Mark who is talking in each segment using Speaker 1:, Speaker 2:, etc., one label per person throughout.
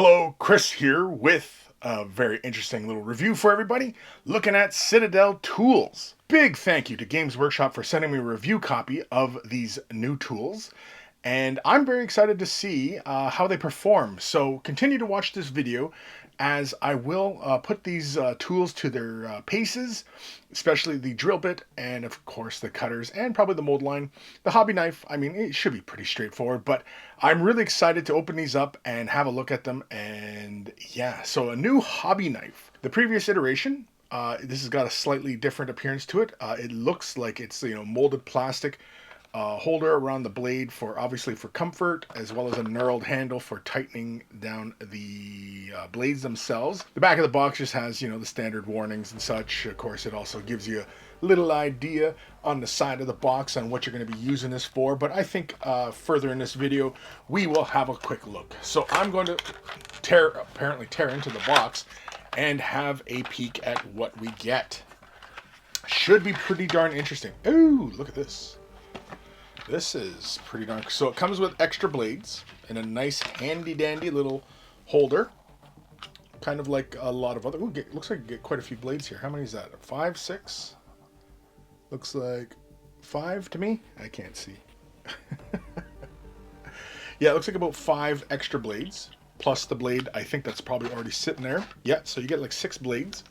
Speaker 1: Hello, Chris here with a very interesting little review for everybody, looking at Citadel tools. Big thank you to Games Workshop for sending me a review copy of these new tools, and I'm very excited to see how they perform. So continue to watch this video as I will put these tools to their paces, especially the drill bit and of course the cutters and probably the mold line. The hobby knife, I mean, it should be pretty straightforward, but I'm really excited to open these up and have a look at them. And yeah, so a new hobby knife. The previous iteration, this has got a slightly different appearance to it. It looks like it's, molded plastic holder around the blade for obviously for comfort, as well as a knurled handle for tightening down the blades themselves. The back of the box just has, the standard warnings and such. Of course, it also gives you a little idea on the side of the box on what you're going to be using this for. But I think further in this video, we will have a quick look. So I'm going to apparently tear into the box and have a peek at what we get. Should be pretty darn interesting. Ooh, look at this. This is pretty darn cool. So it comes with extra blades and a nice handy dandy little holder. Kind of like a lot of other... Ooh, looks like you get quite a few blades here. How many is that? 5, 6? Looks like 5 to me. I can't see. Yeah, it looks like about 5 extra blades. Plus the blade, I think that's probably already sitting there. Yeah, so you get like 6 blades.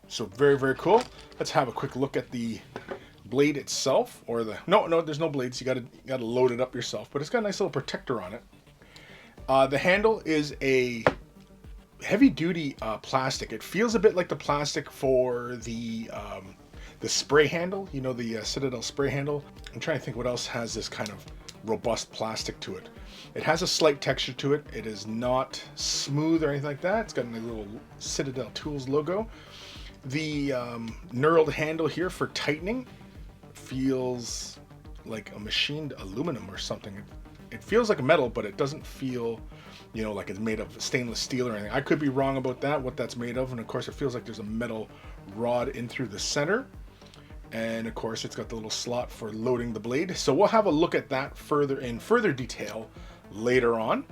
Speaker 1: So very, very cool. Let's have a quick look at the blade itself, or the no, there's no blades. You gotta load it up yourself, but it's got a nice little protector on it. The handle is a heavy-duty plastic. It feels a bit like the plastic for the spray handle. The Citadel spray handle. I'm trying to think what else has this kind of robust plastic to it. It has a slight texture to it. It is not smooth or anything like that. It's got a little Citadel Tools logo. The knurled handle here for tightening feels like a machined aluminum or something. It feels like metal, but it doesn't feel, like it's made of stainless steel or anything. I could be wrong about that, what that's made of. And of course, it feels like there's a metal rod in through the center. And of course, it's got the little slot for loading the blade. So we'll have a look at that in further detail later on.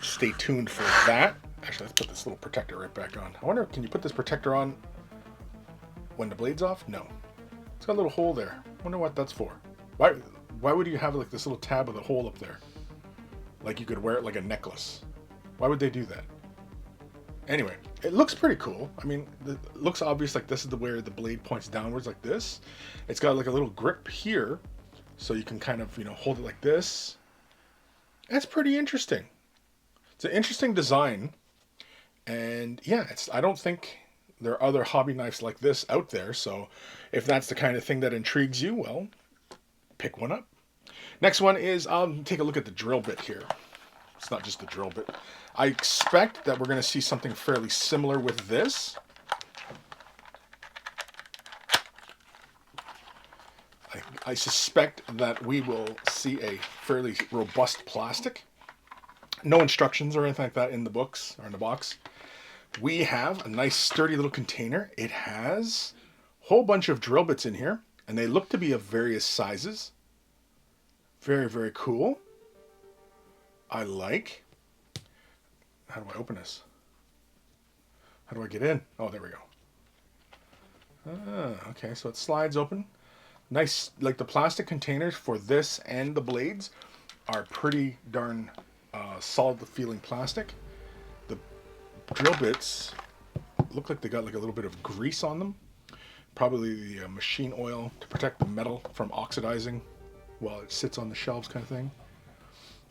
Speaker 1: Stay tuned for that. Actually, let's put this little protector right back on. I wonder, can you put this protector on when the blade's off? No. It's got a little hole there. I wonder what that's for. Why would you have like this little tab with a hole up there? Like you could wear it like a necklace. Why would they do that? Anyway, it looks pretty cool. I mean, it looks obvious like this is where the blade points downwards like this. It's got like a little grip here, so you can kind of, hold it like this. That's pretty interesting. It's an interesting design. And yeah, I don't think there are other hobby knives like this out there, so if that's the kind of thing that intrigues you, well, pick one up. Next one is, take a look at the drill bit here. It's not just the drill bit. I expect that we're going to see something fairly similar with this. I suspect that we will see a fairly robust plastic. No instructions or anything like that in the books or in the box. We have a nice sturdy little container. It has a whole bunch of drill bits in here, and they look to be of various sizes. Very, very cool. I like. How do I open this? How do I get in? Oh, there we go. Okay, so it slides open. Nice, like the plastic containers for this and the blades are pretty darn solid feeling plastic. The drill bits look like they got like a little bit of grease on them. Probably the machine oil to protect the metal from oxidizing while it sits on the shelves, kind of thing.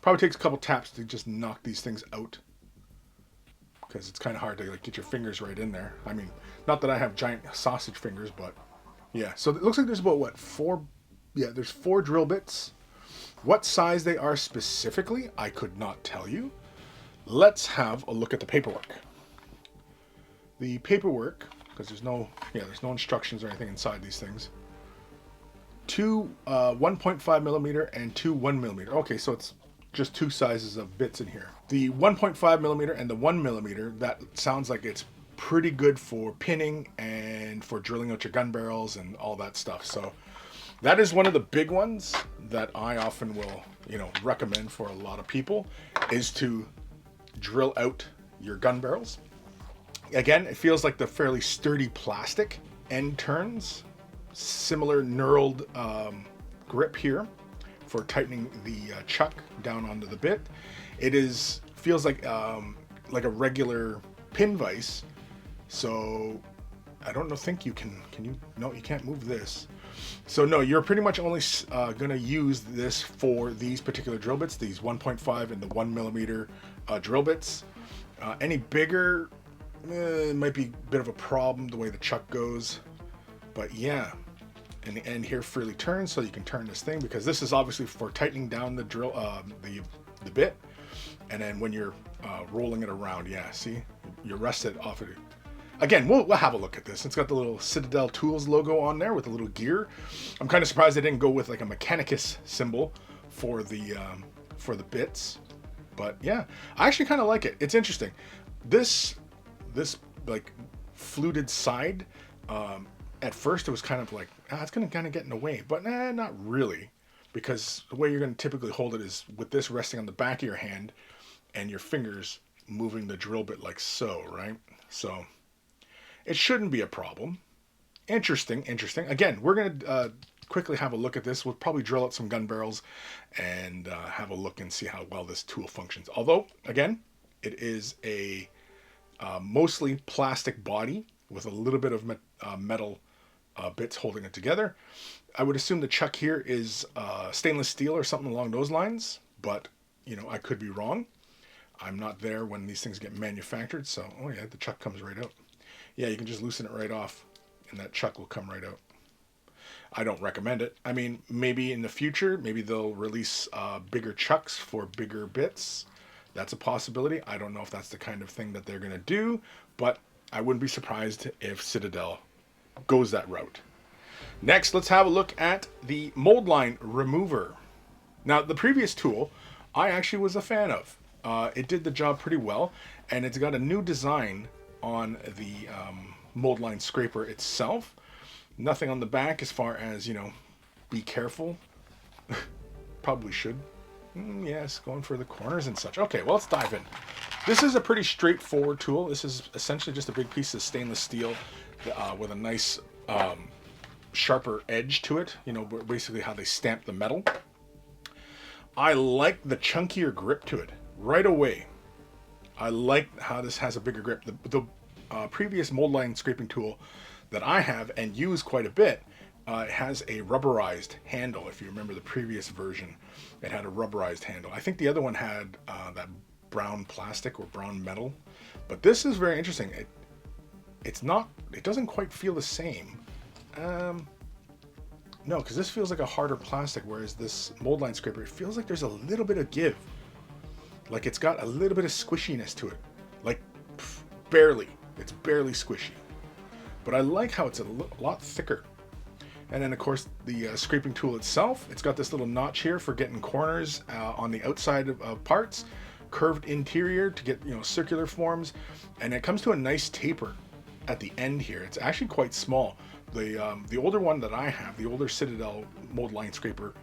Speaker 1: Probably takes a couple taps to just knock these things out, because it's kind of hard to like get your fingers right in there. I mean, not that I have giant sausage fingers, but yeah. So it looks like there's about 4? Yeah, there's 4 drill bits. What size they are specifically, I could not tell you. Let's have a look at the paperwork. The paperwork, because there's no instructions or anything inside these things. 2 1.5 millimeter and 2 1 millimeter. Okay, so it's just 2 sizes of bits in here. The 1.5 millimeter and the 1 millimeter, that sounds like it's pretty good for pinning and for drilling out your gun barrels and all that stuff. So that is one of the big ones that I often will, recommend for a lot of people, is to drill out your gun barrels. Again, it feels like the fairly sturdy plastic end turns. Similar knurled grip here for tightening the chuck down onto the bit. It feels like a regular pin vise. So I don't know. Think you can you? No, you can't move this. So no, you're pretty much only going to use this for these particular drill bits, these 1.5 and the 1mm drill bits. Any bigger, it might be a bit of a problem the way the chuck goes. But yeah, and the end here freely turns, so you can turn this thing, because this is obviously for tightening down the drill, the bit, and then when you're rolling it around, yeah, see, you rest it off of it. Again, we'll have a look at this. It's got the little Citadel Tools logo on there with a little gear. I'm kind of surprised they didn't go with like a Mechanicus symbol for the bits. But yeah, I actually kind of like it. It's interesting. This like fluted side, at first it was kind of like, it's going to kind of get in the way. But not really. Because the way you're going to typically hold it is with this resting on the back of your hand and your fingers moving the drill bit like so, right? So it shouldn't be a problem. Interesting. Again, we're going to quickly have a look at this. We'll probably drill out some gun barrels and have a look and see how well this tool functions. Although, again, it is a mostly plastic body with a little bit of metal bits holding it together. I would assume the chuck here is stainless steel or something along those lines, but I could be wrong. I'm not there when these things get manufactured, so oh yeah, the chuck comes right out. Yeah, you can just loosen it right off, and that chuck will come right out. I don't recommend it. I mean, maybe in the future, maybe they'll release bigger chucks for bigger bits. That's a possibility. I don't know if that's the kind of thing that they're going to do, but I wouldn't be surprised if Citadel goes that route. Next, let's have a look at the Mouldline Remover. Now, the previous tool, I actually was a fan of. It did the job pretty well, and it's got a new design on the Mouldline scraper itself. Nothing on the back as far as, be careful. Probably should. Yes, going for the corners and such. Okay, well, let's dive in. This is a pretty straightforward tool. This is essentially just a big piece of stainless steel with a nice sharper edge to it. Basically how they stamp the metal. I like the chunkier grip to it right away. I like how this has a bigger grip. The previous Mouldline scraping tool that I have and use quite a bit has a rubberized handle. If you remember the previous version, it had a rubberized handle. I think the other one had that brown plastic or brown metal, but this is very interesting. It doesn't quite feel the same. No, because this feels like a harder plastic, whereas this Mouldline scraper, it feels like there's a little bit of give. Like it's got a little bit of squishiness to it. Like barely. It's barely squishy. But I like how it's a lot thicker. And then, of course, the scraping tool itself, it's got this little notch here for getting corners on the outside of parts, curved interior to get circular forms, and it comes to a nice taper at the end here. It's actually quite small. The older one that I have, the older Citadel Mouldline scraper,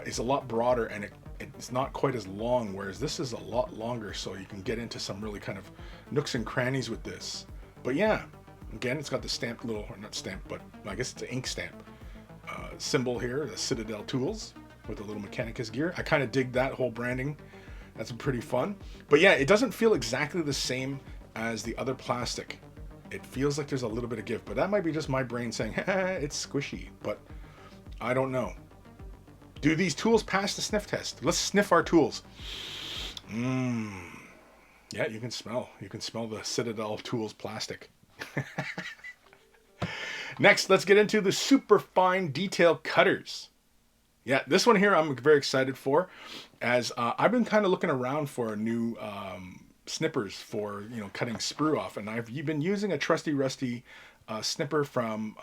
Speaker 1: is a lot broader, and it's not quite as long, whereas this is a lot longer, so you can get into some really kind of nooks and crannies with this. But yeah, again, it's got the stamped little, or not stamped, but I guess it's an ink stamp symbol here, the Citadel Tools with a little Mechanicus gear. I kind of dig that whole branding. That's pretty fun. But yeah, it doesn't feel exactly the same as the other plastic. It feels like there's a little bit of give, but that might be just my brain saying, it's squishy, but I don't know. Do these tools pass the sniff test? Let's sniff our tools. Yeah, you can smell the Citadel Tools plastic. Next, let's get into the super fine detail cutters. Yeah, this one here I'm very excited for, as I've been kind of looking around for new snippers for cutting sprue off, and I've been using a trusty rusty snipper from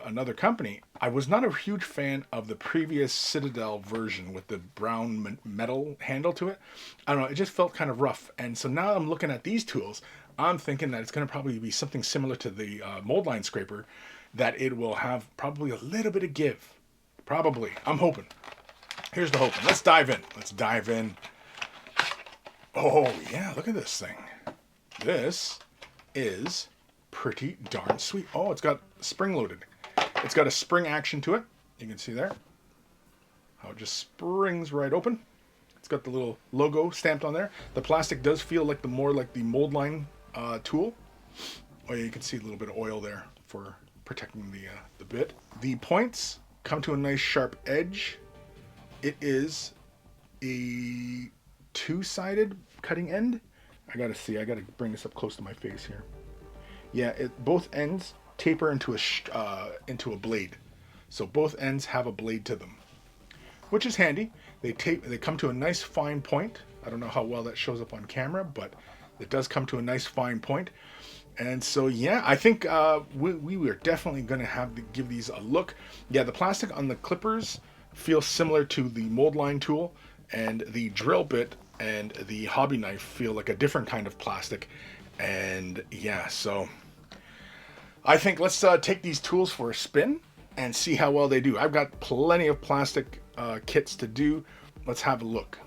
Speaker 1: another company. I was not a huge fan of the previous Citadel version with the brown metal handle to it. I don't know, it just felt kind of rough, and so now I'm looking at these tools. I'm thinking that it's going to probably be something similar to the Mouldline scraper, that it will have probably a little bit of give. Probably. I'm hoping. Here's the hoping. Let's dive in. Oh yeah, look at this thing. This is pretty darn sweet. Oh, it's got spring loaded. It's got a spring action to it. You can see there how it just springs right open. It's got the little logo stamped on there. The plastic does feel like the Mouldline tool. Oh yeah, you can see a little bit of oil there for protecting the bit. The points come to a nice sharp edge. It is a two-sided cutting end. I gotta bring this up close to my face here. Yeah, both ends taper into a blade. So both ends have a blade to them, which is handy. They come to a nice fine point. I don't know how well that shows up on camera, but it does come to a nice fine point. And so yeah, I think we are definitely going to have to give these a look. Yeah, the plastic on the clippers feels similar to the Mouldline tool, and the drill bit and the hobby knife feel like a different kind of plastic. And yeah, so I think let's take these tools for a spin and see how well they do. I've got plenty of plastic kits to do. Let's have a look.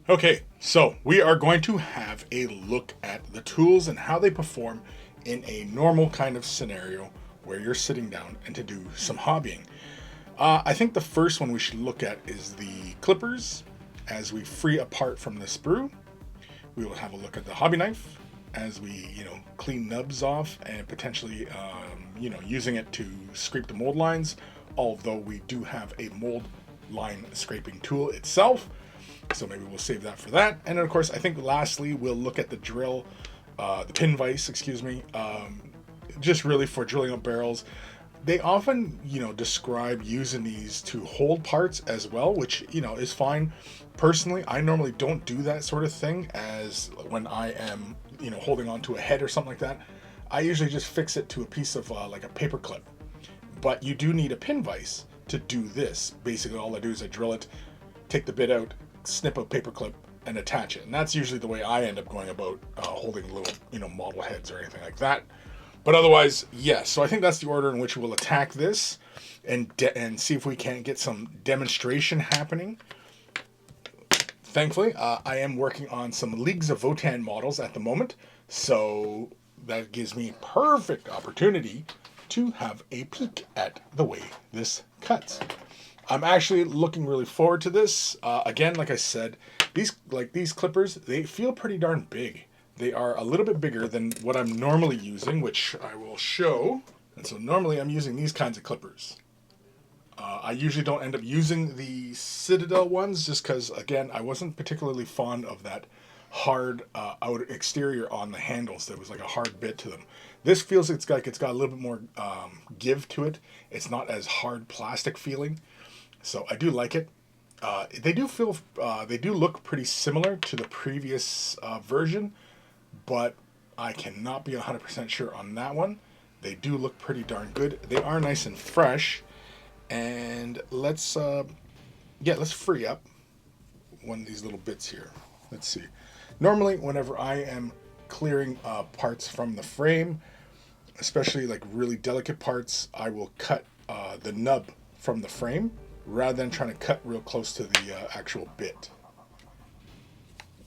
Speaker 1: Okay, so we are going to have a look at the tools and how they perform in a normal kind of scenario where you're sitting down and to do some hobbying. I think the first one we should look at is the clippers as we free apart from the sprue. We will have a look at the hobby knife as we, clean nubs off and potentially, using it to scrape the mold lines, although we do have a mold line scraping tool itself. So maybe we'll save that for that. And then of course, I think lastly, we'll look at the drill, the pin vise, just really for drilling up barrels. They often, describe using these to hold parts as well, which, is fine. Personally, I normally don't do that sort of thing as when I am, holding on to a head or something like that. I usually just fix it to a piece of like a paper clip. But you do need a pin vise to do this. Basically, all I do is I drill it, take the bit out, snip a paper clip, and attach it. And that's usually the way I end up going about holding little, model heads or anything like that. But otherwise, yes. So I think that's the order in which we'll attack this and see if we can get some demonstration happening. Thankfully, I am working on some Leagues of Votan models at the moment, so that gives me perfect opportunity to have a peek at the way this cuts. I'm actually looking really forward to this. Again, like I said, these clippers, they feel pretty darn big. They are a little bit bigger than what I'm normally using, which I will show. And so normally I'm using these kinds of clippers. I usually don't end up using the Citadel ones just because, again, I wasn't particularly fond of that hard outer exterior on the handles. There was like a hard bit to them. This feels like it's got a little bit more give to it. It's not as hard plastic feeling. So I do like it. They do look pretty similar to the previous version, but I cannot be 100% sure on that one. They do look pretty darn good. They are nice and fresh. And let's free up one of these little bits here. Let's see. Normally, whenever I am clearing parts from the frame, especially like really delicate parts, I will cut the nub from the frame rather than trying to cut real close to the actual bit.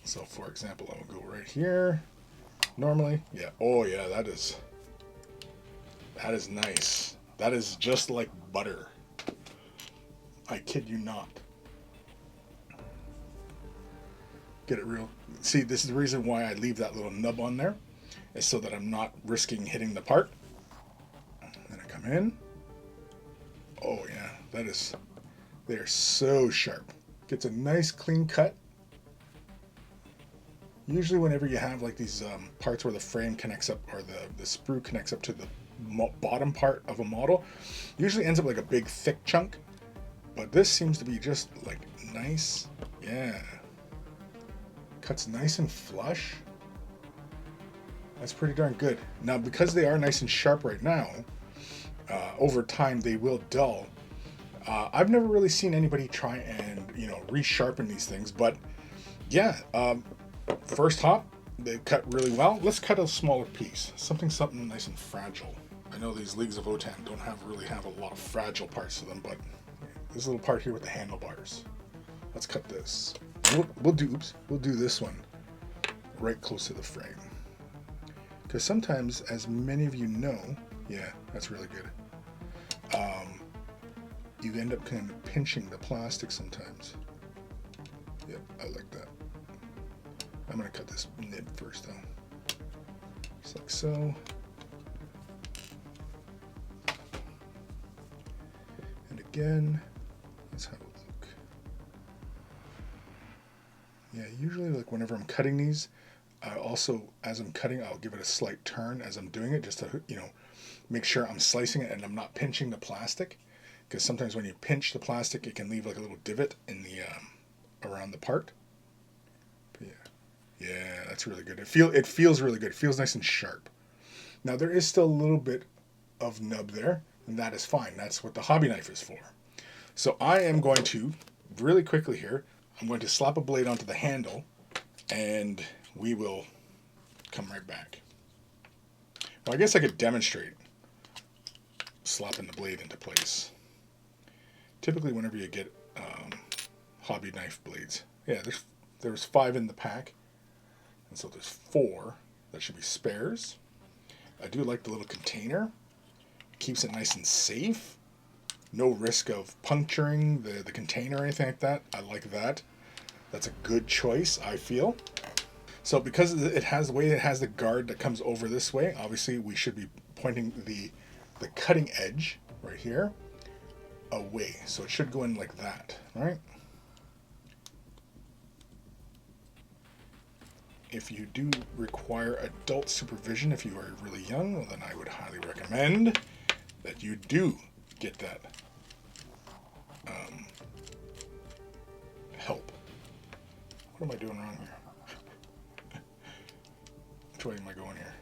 Speaker 1: So for example, I will go right here. Normally, yeah. Oh yeah, that is nice. That is just like butter. I kid you not. Get it real. See, this is the reason why I leave that little nub on there, is so that I'm not risking hitting the part. Then I come in. Oh yeah, they're so sharp. Gets a nice clean cut. Usually whenever you have like these parts where the frame connects up, or the sprue connects up to the bottom part of a model, usually ends up like a big thick chunk. But this seems to be just like nice. Yeah. Cuts nice and flush. That's pretty darn good. Now, because they are nice and sharp right now, over time they will dull. I've never really seen anybody try and, resharpen these things, but yeah, first hop, they cut really well. Let's cut a smaller piece. Something nice and fragile. I know these Leagues of Votan don't really have a lot of fragile parts to them, but this little part here with the handlebars. let's cut this. We'll do this one right close to the frame. Because sometimes, as many of you know, yeah, that's really good. You end up kind of pinching the plastic sometimes. Yeah, I like that. I'm gonna cut this nib first though. Just like so. And again, let's have a look. Yeah, usually like whenever I'm cutting these, I also, as I'm cutting, I'll give it a slight turn as I'm doing it, just to, you know, make sure I'm slicing it and I'm not pinching the plastic. Because sometimes when you pinch the plastic, it can leave like a little divot in the around the part. But yeah, that's really good. It feels really good. It feels nice and sharp. Now there is still a little bit of nub there, and that is fine. That's what the hobby knife is for. So I am going to really quickly here. I'm going to slap a blade onto the handle, and we will come right back. Well, I guess I could demonstrate slapping the blade into place. Typically, whenever you get hobby knife blades, yeah, there's 5 in the pack, and so there's 4 that should be spares. I do like the little container. Keeps it nice and safe. No risk of puncturing the container or anything like that. I like that. That's a good choice, I feel. So because it has the way it has the guard that comes over this way, obviously we should be pointing the cutting edge right here away. So it should go in like that, right? If you do require adult supervision, if you are really young, well, then I would highly recommend that you do get that help. What am I doing wrong here? Which way am I going here?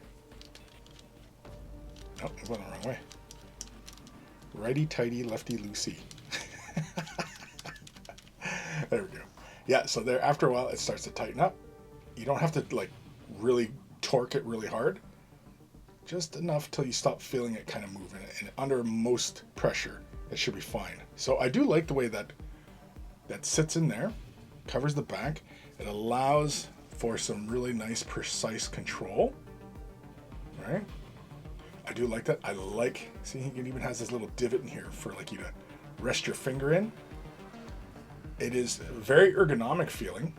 Speaker 1: Nope, I'm going the wrong way. Righty tighty, lefty loosey. There we go. Yeah, so there, after a while it starts to tighten up. You don't have to like really torque it really hard. Just enough till you stop feeling it kind of moving. And under most pressure, it should be fine. So I do like the way that sits in there, covers the back. It allows for some really nice, precise control. All right. I do like that. I like, see, it even has this little divot in here for like you to rest your finger in. It is very ergonomic feeling.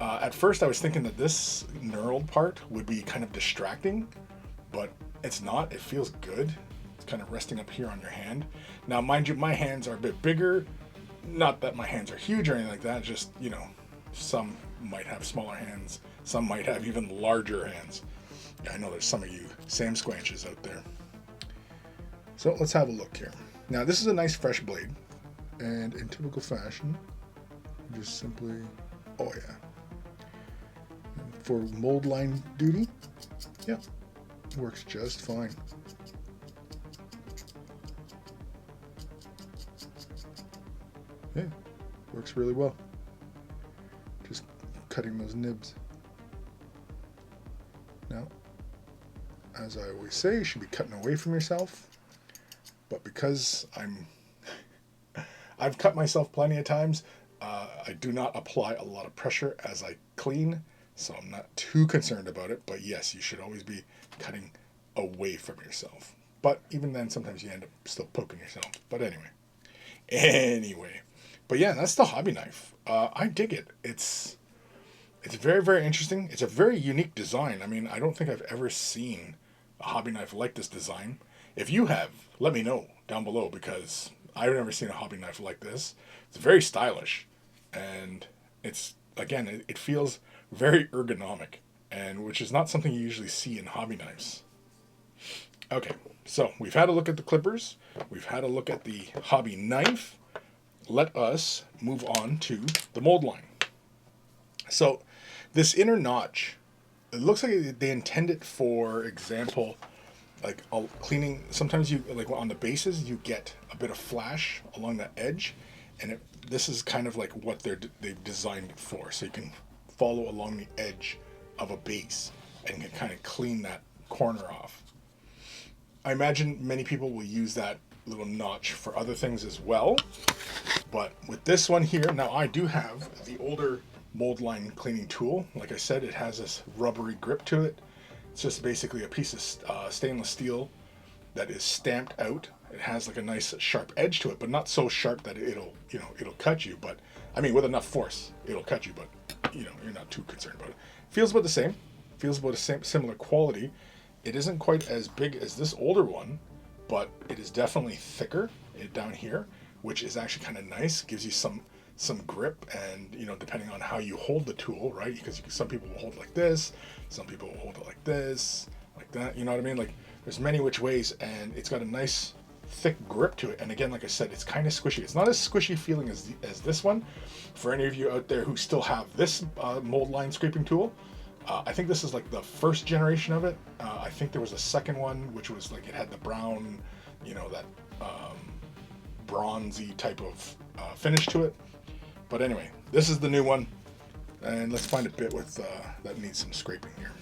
Speaker 1: At first I was thinking that this knurled part would be kind of distracting, but it's not. It feels good. It's kind of resting up here on your hand. Now, mind you, my hands are a bit bigger. Not that my hands are huge or anything like that, just, you know, some might have smaller hands. Some might have even larger hands. I know there's some of you Sam Squanches out there. So let's have a look here. Now this is a nice fresh blade, and in typical fashion, just simply, oh yeah, for mold line duty, yeah, works just fine. Yeah, works really well. Just cutting those nibs. Now, as I always say, you should be cutting away from yourself. But because I've cut myself plenty of times, I do not apply a lot of pressure as I clean, so I'm not too concerned about it. But yes, you should always be cutting away from yourself. But even then, sometimes you end up still poking yourself. But anyway. But yeah, that's the hobby knife. I dig it. It's very, very interesting. It's a very unique design. I mean, I don't think I've ever seen a hobby knife like this design. If you have, let me know down below, because I've never seen a hobby knife like this. It's very stylish, and it's, again, it feels very ergonomic, and which is not something you usually see in hobby knives. Okay, so we've had a look at the clippers. We've had a look at the hobby knife. Let us move on to the mold line. So this inner notch, it looks like they intend it, for example, like cleaning. Sometimes you, like on the bases, you get a bit of flash along the edge, and this is kind of like what they've designed it for. So you can follow along the edge of a base and can kind of clean that corner off. I imagine many people will use that little notch for other things as well. But with this one here, now I do have the older Mouldline cleaning tool. Like I said, it has this rubbery grip to it. It's just basically a piece of stainless steel that is stamped out. It has like a nice sharp edge to it, but not so sharp that it'll cut you. But I mean, with enough force, it'll cut you. But you're not too concerned about it. Feels about the same. Feels about the same, similar quality. It isn't quite as big as this older one, but it is definitely thicker down here, which is actually kind of nice. Gives you some grip, and depending on how you hold the tool, right? Because some people will hold it like this, some people will hold it like this, like that. You know what I mean? Like there's many which ways, and it's got a nice thick grip to it. And again, like I said, it's kind of squishy. It's not as squishy feeling as this one. For any of you out there who still have this Mouldline scraping tool, I think this is like the first generation of it. I think there was a second one, which was like it had the brown, that bronzy type of finish to it. But anyway, this is the new one, and let's find a bit with that needs some scraping here.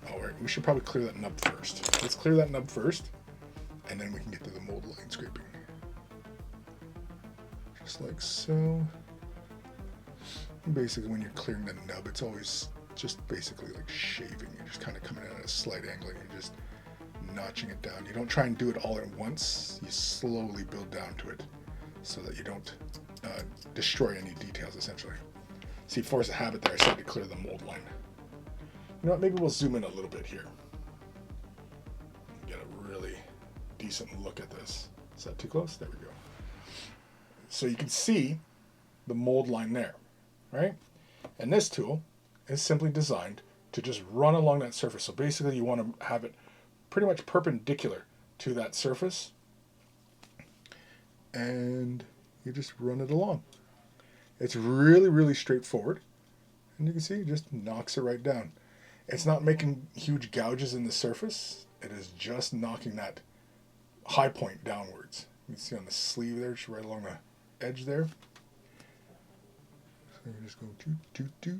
Speaker 1: Alright, we should probably clear that nub first. Let's clear that nub first, and then we can get to the Mouldline scraping. Just like so. Basically, when you're clearing the nub, it's always just basically like shaving. You're just kind of coming in at a slight angle, and you're just notching it down. You don't try and do it all at once. You slowly build down to it so that you don't destroy any details, essentially. See, force of habit there, I said to clear the Mouldline. You know what, maybe we'll zoom in a little bit here. Get a really decent look at this. Is that too close? There we go. So you can see the Mouldline there, right? And this tool is simply designed to just run along that surface. So basically you want to have it pretty much perpendicular to that surface, and you just run it along. It's really, really straightforward, and you can see it just knocks it right down. It's not making huge gouges in the surface. It is just knocking that high point downwards. You can see on the sleeve there, just right along the edge there. So you just go toot, toot, toot.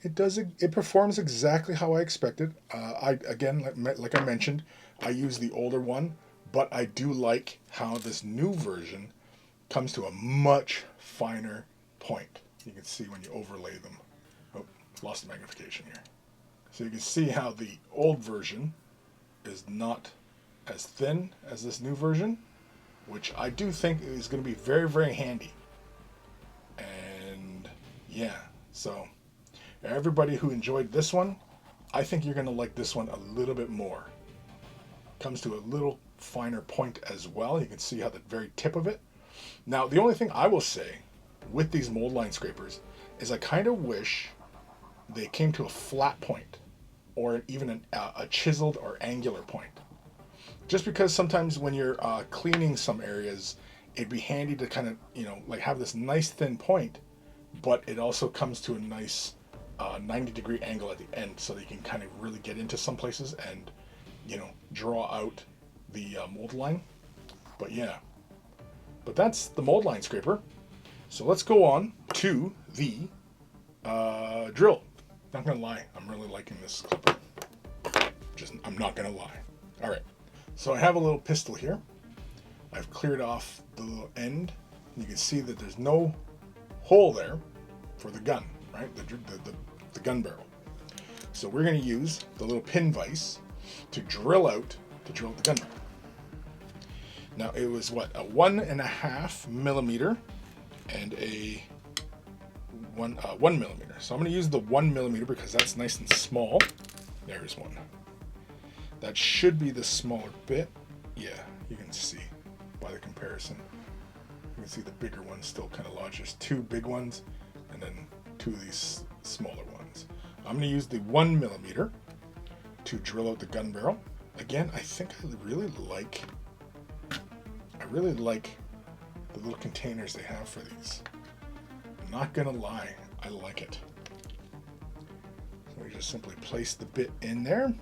Speaker 1: It performs exactly how I expected. Like I mentioned, I use the older one, but I do like how this new version comes to a much finer point. You can see when you overlay them. Oh, lost the magnification here. So you can see how the old version is not as thin as this new version, which I do think is going to be very, very handy. And yeah, so everybody who enjoyed this one, I think you're going to like this one a little bit more. Comes to a little finer point as well. You can see how the very tip of it. Now, the only thing I will say with these Mouldline scrapers is I kind of wish they came to a flat point, or even a chiseled or angular point. Just because sometimes when you're cleaning some areas, it'd be handy to kind of, like have this nice thin point, but it also comes to a nice 90-degree angle at the end, so that you can kind of really get into some places and, draw out the Mouldline. But yeah, but that's the Mouldline scraper. So let's go on to the drill. Not gonna lie, I'm really liking this clipper. I'm not gonna lie. All right, so I have a little pistol here. I've cleared off the little end. You can see that there's no hole there for the gun, right? The gun barrel. So we're going to use the little pin vise to drill the gun barrel. Now it was what, a 1.5 millimeter and a 1 millimeter. So I'm going to use the 1 millimeter because that's nice and small. There's one. That should be the smaller bit. Yeah, you can see by the comparison. You can see the bigger one still kind of large. There's two big ones and then two of these smaller ones. I'm going to use the 1 millimeter to drill out the gun barrel. Again, I think I really like the little containers they have for these. I'm not going to lie, I like it. So we just simply place the bit in there.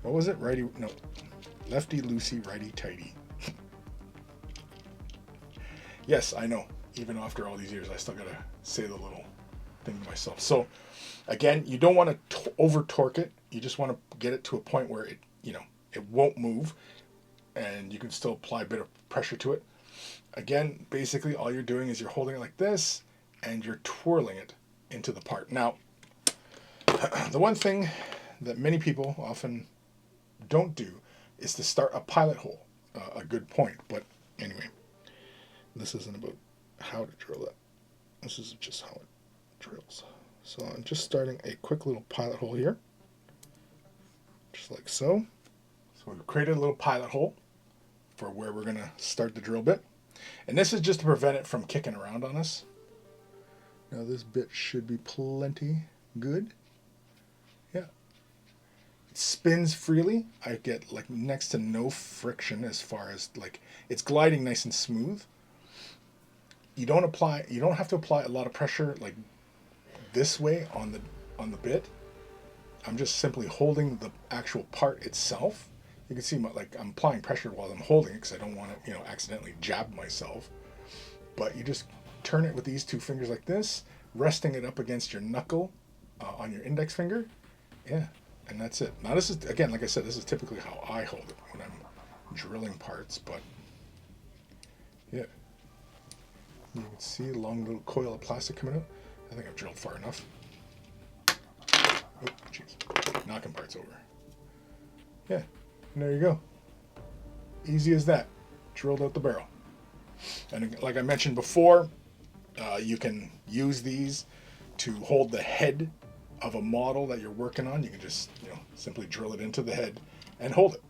Speaker 1: What was it? Lefty loosey, righty tighty. Yes, I know. Even after all these years, I still gotta say the little thing to myself. So, again, you don't want to over torque it. You just want to get it to a point where it it won't move, and you can still apply a bit of pressure to it. Again, basically all you're doing is you're holding it like this and you're twirling it into the part. Now, the one thing that many people often don't do is to start a pilot hole. A good point, but anyway, this isn't about how to drill it. This is just how it drills. So I'm just starting a quick little pilot hole here, just like so. So we've created a little pilot hole for where we're going to start the drill bit. And this is just to prevent it from kicking around on us. Now this bit should be plenty good. Yeah. It spins freely. I get like next to no friction as far as like it's gliding nice and smooth. You don't have to apply a lot of pressure like this way on the bit. I'm just simply holding the actual part itself. You can see like I'm applying pressure while I'm holding it because I don't want to, accidentally jab myself. But you just turn it with these two fingers like this, resting it up against your knuckle on your index finger. Yeah, and that's it. Now this is, again, like I said, this is typically how I hold it when I'm drilling parts, but yeah. You can see a long little coil of plastic coming out. I think I've drilled far enough. Oh, jeez. Knocking parts over. Yeah. And there you go. Easy as that. Drilled out the barrel. And like I mentioned before, you can use these to hold the head of a model that you're working on. You can just simply drill it into the head and hold it.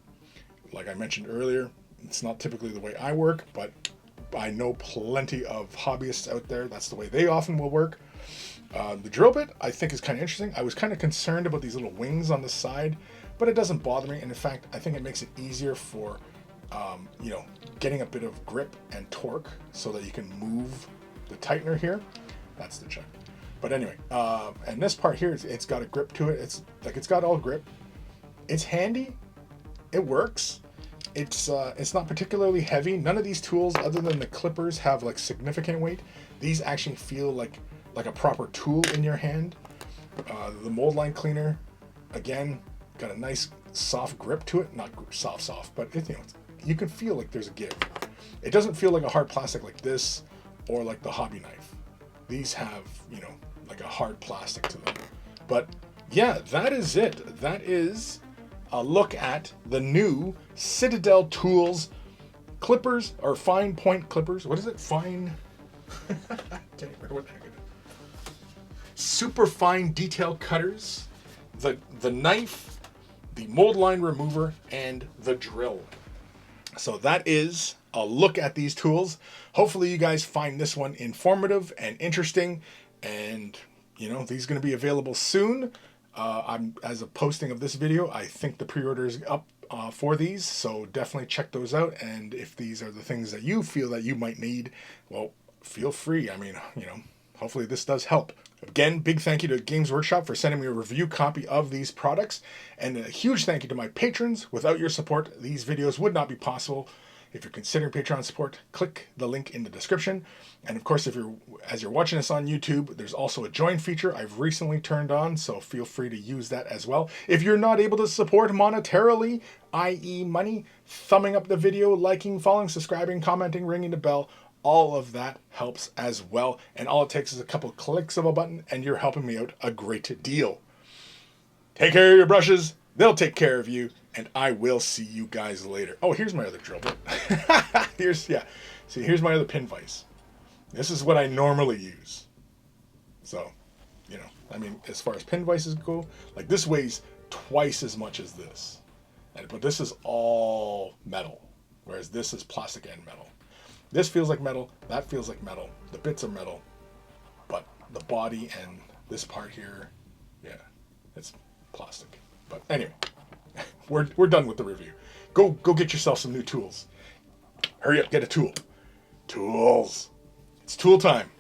Speaker 1: Like I mentioned earlier, it's not typically the way I work, but I know plenty of hobbyists out there. That's the way they often will work. The drill bit, I think, is kind of interesting. I was kind of concerned about these little wings on the side, but it doesn't bother me. And in fact, I think it makes it easier for, getting a bit of grip and torque so that you can move the tightener here. That's the check. But anyway, and this part here, it's got a grip to it. It's got all grip. It's handy. It works. It's not particularly heavy. None of these tools, other than the clippers, have like significant weight. These actually feel like a proper tool in your hand. The Mouldline cleaner, again, got a nice soft grip to it. Not soft, but you can feel like there's a give. It doesn't feel like a hard plastic like this or like the hobby knife. These have, like a hard plastic to them. But yeah, that is it. That is a look at the new Citadel Tools clippers, or fine point clippers. What is it? Fine. I can't remember what the heck it is. Super fine detail cutters, the knife, the Mouldline Remover, and the drill. So that is a look at these tools. Hopefully you guys find this one informative and interesting, and these are going to be available soon. As a posting of this video, I think the pre-order is up for these, so definitely check those out. And if these are the things that you feel that you might need, well, feel free. I mean, hopefully this does help. Again, big thank you to Games Workshop for sending me a review copy of these products, and a huge thank you to my patrons. Without your support, these videos would not be possible. If you're considering Patreon support, click the link in the description. And of course, as you're watching this on YouTube, there's also a join feature I've recently turned on, so feel free to use that as well. If you're not able to support monetarily, i.e. money, thumbing up the video, liking, following, subscribing, commenting, ringing the bell, all of that helps as well. And all it takes is a couple of clicks of a button, and you're helping me out a great deal. Take care of your brushes. They'll take care of you. And I will see you guys later. Oh, here's my other drill bit. Here's my other pin vise. This is what I normally use. So, as far as pin vises go, like this weighs twice as much as this. But this is all metal, whereas this is plastic and metal. This feels like metal, that feels like metal. The bits are metal, but the body and this part here, yeah, it's plastic. But anyway. We're done with the review. Go get yourself some new tools. Hurry up, get a tool. Tools. It's tool time.